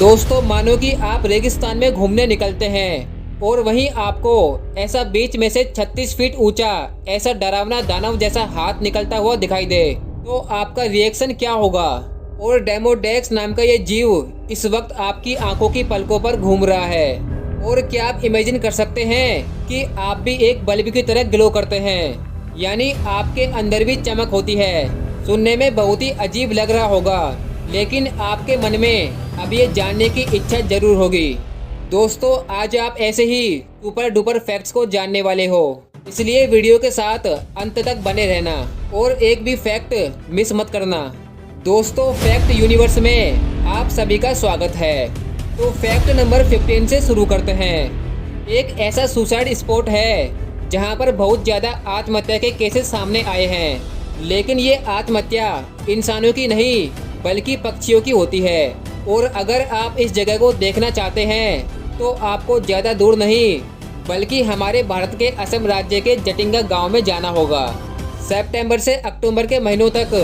दोस्तों मानो कि आप रेगिस्तान में घूमने निकलते हैं और वहीं आपको ऐसा बीच में से 36 फीट ऊंचा ऐसा डरावना दानव जैसा हाथ निकलता हुआ दिखाई दे, तो आपका रिएक्शन क्या होगा। और डेमोडेक्स नाम का ये जीव इस वक्त आपकी आंखों की पलकों पर घूम रहा है। और क्या आप इमेजिन कर सकते हैं कि आप भी एक बल्ब की तरह ग्लो करते हैं, यानी आपके अंदर भी चमक होती है। सुनने में बहुत ही अजीब लग रहा होगा, लेकिन आपके मन में अब ये जानने की इच्छा जरूर होगी। दोस्तों आज आप ऐसे ही सुपर डुपर फैक्ट्स को जानने वाले हो, इसलिए वीडियो के साथ अंत तक बने रहना और एक भी फैक्ट मिस मत करना। दोस्तों फैक्ट यूनिवर्स में आप सभी का स्वागत है। तो फैक्ट नंबर 15 से शुरू करते हैं। एक ऐसा सुसाइड स्पॉट है जहां पर बहुत ज्यादा आत्महत्या के केसेस सामने आए हैं, लेकिन ये आत्महत्या इंसानों की नहीं बल्कि पक्षियों की होती है। और अगर आप इस जगह को देखना चाहते हैं तो आपको ज़्यादा दूर नहीं बल्कि हमारे भारत के असम राज्य के जटिंगा गांव में जाना होगा। सितंबर से अक्टूबर के महीनों तक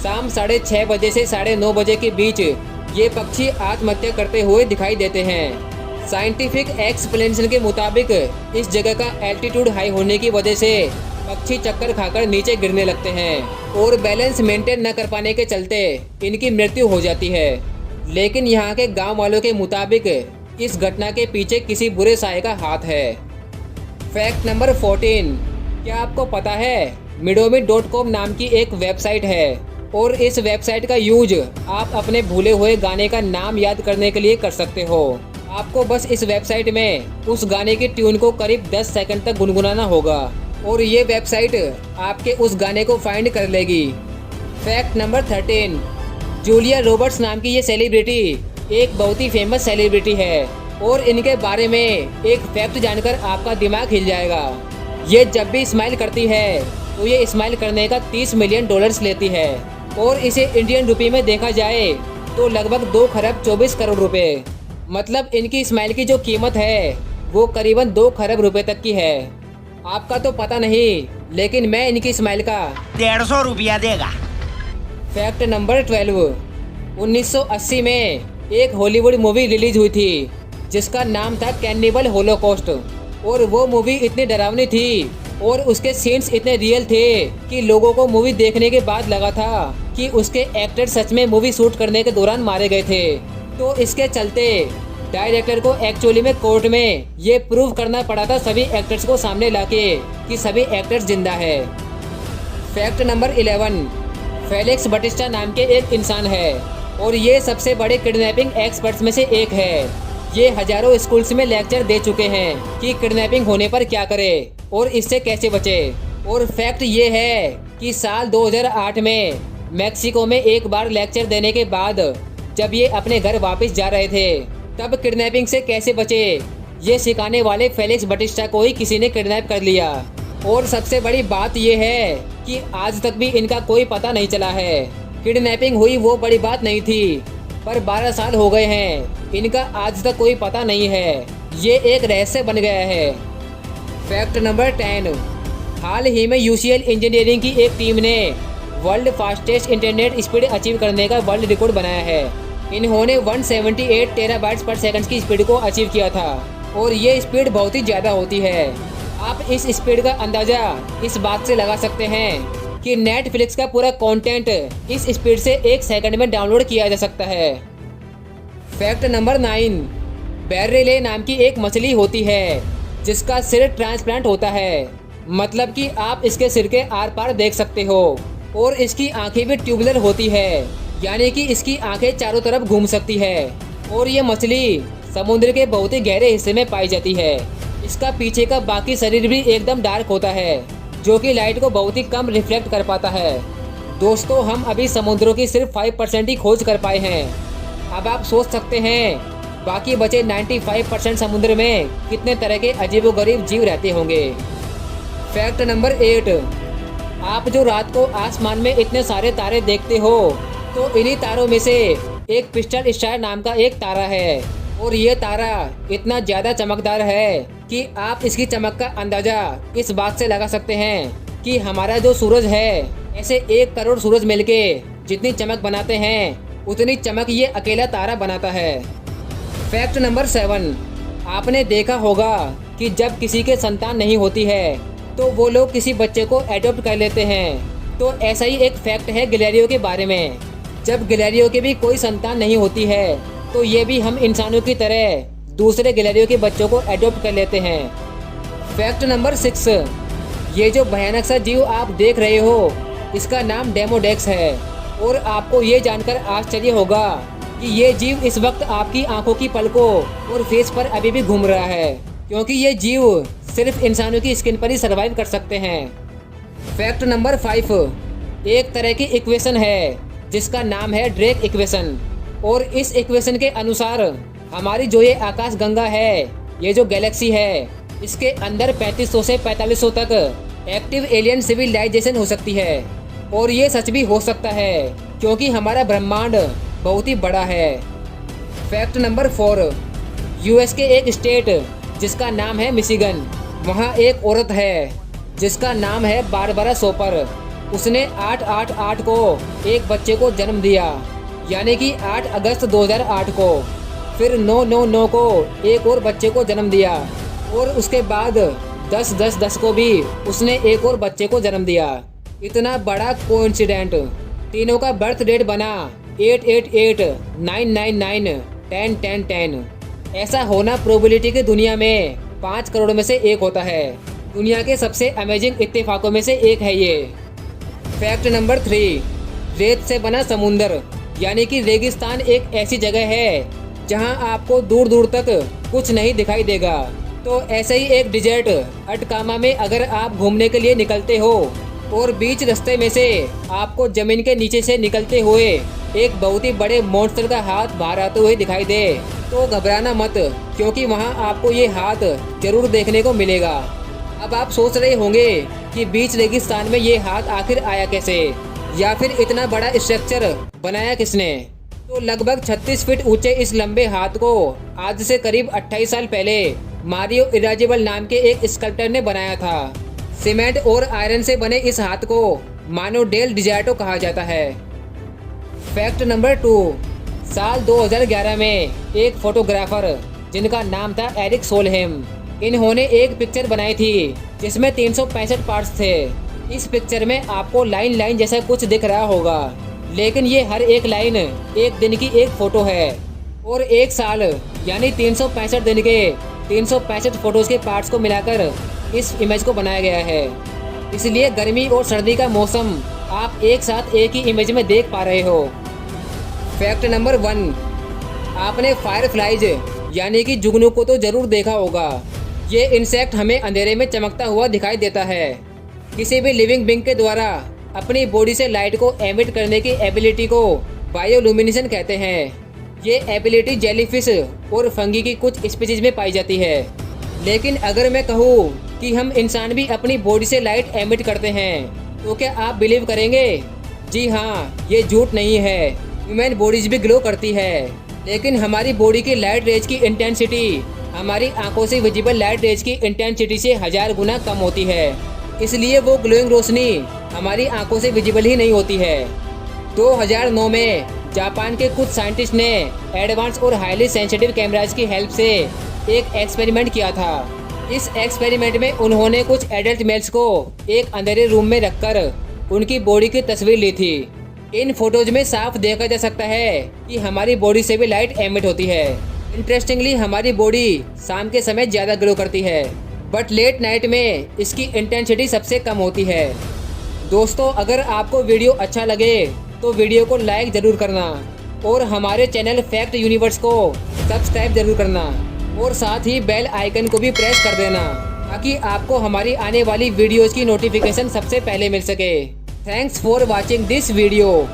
शाम 6:30 बजे से 9:30 बजे के बीच ये पक्षी आत्महत्या करते हुए दिखाई देते हैं। साइंटिफिक एक्सप्लेनेशन के मुताबिक इस जगह का एल्टीट्यूड हाई होने की वजह से पक्षी चक्कर खाकर नीचे गिरने लगते हैं और बैलेंस मेंटेन न कर पाने के चलते इनकी मृत्यु हो जाती है। लेकिन यहाँ के गांव वालों के मुताबिक इस घटना के पीछे किसी बुरे साये का हाथ है। फैक्ट नंबर 14, क्या आपको पता है midomi.com नाम की एक वेबसाइट है और इस वेबसाइट का यूज आप अपने भूले हुए गाने का नाम याद करने के लिए कर सकते हो। आपको बस इस वेबसाइट में उस गाने की ट्यून को करीब 10 सेकंड तक गुनगुनाना होगा और ये वेबसाइट आपके उस गाने को फाइंड कर लेगी। फैक्ट नंबर 13, जूलिया रॉबर्ट्स नाम की ये सेलिब्रिटी एक बहुत ही फेमस सेलिब्रिटी है और इनके बारे में एक फैक्ट जानकर आपका दिमाग हिल जाएगा। ये जब भी स्माइल करती है तो ये स्माइल करने का $30 मिलियन लेती है और इसे इंडियन रुपये में देखा जाए तो लगभग 2 खरब 24 करोड़ रुपए। मतलब इनकी स्माइल की जो कीमत है वो करीबन 2 खरब रुपए तक की है। आपका तो पता नहीं, लेकिन मैं इनकी स्माइल का 150 रुपया देगा। फैक्ट नंबर 12, 1980 में एक हॉलीवुड मूवी रिलीज हुई थी जिसका नाम था कैनिबल होलोकॉस्ट। और वो मूवी इतनी डरावनी थी और उसके सीन्स इतने रियल थे कि लोगों को मूवी देखने के बाद लगा था कि उसके एक्टर सच में मूवी शूट करने के दौरान मारे गए थे। तो इसके चलते डायरेक्टर को एक्चुअली में कोर्ट में ये प्रूव करना पड़ा था सभी एक्टर्स को सामने लाके कि सभी एक्टर्स जिंदा है। फैक्ट नंबर 11, फेलिक्स बटिस्टा नाम के एक इंसान है और ये सबसे बड़े किडनैपिंग एक्सपर्ट्स में से एक है। ये हजारों स्कूल्स में लेक्चर दे चुके हैं कि किडनैपिंग होने पर क्या करें और इससे कैसे बचे। और फैक्ट ये है कि साल 2008 में मैक्सिको में एक बार लेक्चर देने के बाद जब ये अपने घर वापस जा रहे थे तब किडनैपिंग से कैसे बचे ये सिखाने वाले फेलिक्स बटिस्टा को ही किसी ने किडनैप कर लिया। और सबसे बड़ी बात ये है कि आज तक भी इनका कोई पता नहीं चला है। किडनैपिंग हुई वो बड़ी बात नहीं थी, पर 12 साल हो गए हैं, इनका आज तक कोई पता नहीं है। ये एक रहस्य बन गया है। फैक्ट नंबर 10, हाल ही में यूसीएल इंजीनियरिंग की एक टीम ने world fastest internet speed achieve करने का वर्ल्ड रिकॉर्ड बनाया है। इन्होंने 178 टेराबाइट्स पर सेकंड की स्पीड को अचीव किया था और ये स्पीड बहुत ही ज़्यादा होती है। आप इस स्पीड का अंदाज़ा इस बात से लगा सकते हैं कि नेटफ्लिक्स का पूरा कंटेंट इस स्पीड से 1 सेकंड में डाउनलोड किया जा सकता है। फैक्ट नंबर 9, बेरेले नाम की एक मछली होती है जिसका सिर ट्रांसप्लांट होता है। मतलब कि आप इसके सिर के आर पार देख सकते हो और इसकी आंखें भी ट्यूबुलर होती है, यानी कि इसकी आंखें चारों तरफ घूम सकती है। और ये मछली समुद्र के बहुत ही गहरे हिस्से में पाई जाती है। इसका पीछे का बाकी शरीर भी एकदम डार्क होता है जो कि लाइट को बहुत ही कम रिफ्लेक्ट कर पाता है। दोस्तों हम अभी समुद्रों की सिर्फ 5% ही खोज कर पाए हैं। अब आप सोच सकते हैं बाकी बचे 95% समुद्र में कितने तरह के अजीबोगरीब जीव रहते होंगे। फैक्ट नंबर 8, आप जो रात को आसमान में इतने सारे तारे देखते हो तो इन्हीं तारों में से एक पिस्टल स्टार नाम का एक तारा है और ये तारा इतना ज़्यादा चमकदार है कि आप इसकी चमक का अंदाज़ा इस बात से लगा सकते हैं कि हमारा जो सूरज है ऐसे 1 करोड़ सूरज मिलके जितनी चमक बनाते हैं उतनी चमक ये अकेला तारा बनाता है। फैक्ट नंबर 7, आपने देखा होगा कि जब किसी के संतान नहीं होती है तो वो लोग किसी बच्चे को एडॉप्ट कर लेते हैं। तो ऐसा ही एक फैक्ट है गिलहरियों के बारे में। जब गिलहरियों की भी कोई संतान नहीं होती है तो ये भी हम इंसानों की तरह दूसरे गिलहरियों के बच्चों को एडॉप्ट कर लेते हैं। फैक्ट नंबर 6, ये जो भयानक सा जीव आप देख रहे हो इसका नाम डेमोडेक्स है। और आपको ये जानकर आश्चर्य होगा कि ये जीव इस वक्त आपकी आंखों की पलकों और फेस पर अभी भी घूम रहा है, क्योंकि ये जीव सिर्फ इंसानों की स्किन पर ही सर्वाइव कर सकते हैं। फैक्ट नंबर 5, एक तरह की इक्वेशन है जिसका नाम है ड्रेक इक्वेशन। और इस इक्वेशन के अनुसार हमारी जो ये आकाश गंगा है, ये जो गैलेक्सी है, इसके अंदर 3500 से 4500 तक एक्टिव एलियन सिविलाइजेशन हो सकती है। और ये सच भी हो सकता है क्योंकि हमारा ब्रह्मांड बहुत ही बड़ा है। फैक्ट नंबर 4, यूएस के एक स्टेट जिसका नाम है मिशिगन, वहाँ एक औरत है जिसका नाम है बारबरा सोपर। उसने 8/8/8 को एक बच्चे को जन्म दिया, यानी कि 8 अगस्त 2008 को। फिर 9/9/9 को एक और बच्चे को जन्म दिया और उसके बाद 10/10/10 को भी उसने एक और बच्चे को जन्म दिया। इतना बड़ा कोइंसिडेंट, तीनों का बर्थ डेट बना 888-999-10-10-10। ऐसा होना प्रोबेबिलिटी की दुनिया में 5 करोड़ में से एक होता है। दुनिया के सबसे अमेजिंग इत्तेफाकों में से एक है ये। फैक्ट नंबर 3, रेत से बना समुंदर, यानी कि रेगिस्तान एक ऐसी जगह है जहां आपको दूर दूर तक कुछ नहीं दिखाई देगा। तो ऐसे ही एक डिजर्ट अटकामा में अगर आप घूमने के लिए निकलते हो और बीच रास्ते में से आपको जमीन के नीचे से निकलते हुए एक बहुत ही बड़े मॉन्स्टर का हाथ बाहर आते हुए दिखाई दे तो घबराना मत, क्योंकि वहां आपको ये हाथ जरूर देखने को मिलेगा। अब आप सोच रहे होंगे कि बीच रेगिस्तान में ये हाथ आखिर आया कैसे, या फिर इतना बड़ा स्ट्रक्चर बनाया किसने। तो लगभग 36 फीट ऊंचे इस लंबे हाथ को आज से करीब 28 साल पहले मारियो इराजिबल नाम के एक स्कल्प्टर ने बनाया था। सीमेंट और आयरन से बने इस हाथ को मानो डेल डिजार्टो कहा जाता है। फैक्ट नंबर 2, साल 2011 में एक फोटोग्राफर जिनका नाम था एरिक सोलहेम, इन्होंने एक पिक्चर बनाई थी जिसमें 365 पार्ट्स थे। इस पिक्चर में आपको लाइन लाइन जैसा कुछ दिख रहा होगा, लेकिन ये हर एक लाइन एक दिन की एक फोटो है और एक साल यानी 365 दिन के 365 फोटोज के पार्ट्स को मिलाकर इस इमेज को बनाया गया है। इसलिए गर्मी और सर्दी का मौसम आप एक साथ एक ही इमेज में देख पा रहे हो। फैक्ट नंबर 1, आपने फायरफ्लाइज यानी कि जुगनू को तो जरूर देखा होगा। ये इंसेक्ट हमें अंधेरे में चमकता हुआ दिखाई देता है। किसी भी लिविंग बीइंग के द्वारा अपनी बॉडी से लाइट को एमिट करने की एबिलिटी को बायोलुमिनेशन कहते हैं। ये एबिलिटी जेलीफिश और फंगी की कुछ स्पीशीज में पाई जाती है। लेकिन अगर मैं कहूँ कि हम इंसान भी अपनी बॉडी से लाइट एमिट करते हैं तो क्या आप बिलीव करेंगे? जी हाँ, ये झूठ नहीं है। ह्यूमन बॉडीज भी ग्लो करती है, लेकिन हमारी बॉडी की लाइट रेज की इंटेंसिटी हमारी आंखों से विजिबल लाइट रेज की इंटेंसिटी से 1000 गुना कम होती है। इसलिए वो ग्लोइंग रोशनी हमारी आंखों से विजिबल ही नहीं होती है। 2009 में जापान के कुछ साइंटिस्ट ने एडवांस और हाईली सेंसिटिव कैमराज की हेल्प से एक एक्सपेरिमेंट किया था। इस एक्सपेरिमेंट में उन्होंने कुछ एडल्ट मेल्स को एक अंधेरे रूम में रखकर उनकी बॉडी की तस्वीर ली थी। इन फोटोज में साफ देखा जा सकता है कि हमारी बॉडी से भी लाइट एमिट होती है। इंटरेस्टिंगली हमारी बॉडी शाम के समय ज़्यादा ग्लो करती है, बट लेट नाइट में इसकी इंटेंसिटी सबसे कम होती है। दोस्तों, अगर आपको वीडियो अच्छा लगे तो वीडियो को लाइक ज़रूर करना और हमारे चैनल फैक्ट यूनिवर्स को सब्सक्राइब ज़रूर करना और साथ ही बेल आइकन को भी प्रेस कर देना ताकि आपको हमारी आने वाली वीडियोज़ की नोटिफिकेशन सबसे पहले मिल सके। Thanks for watching this video.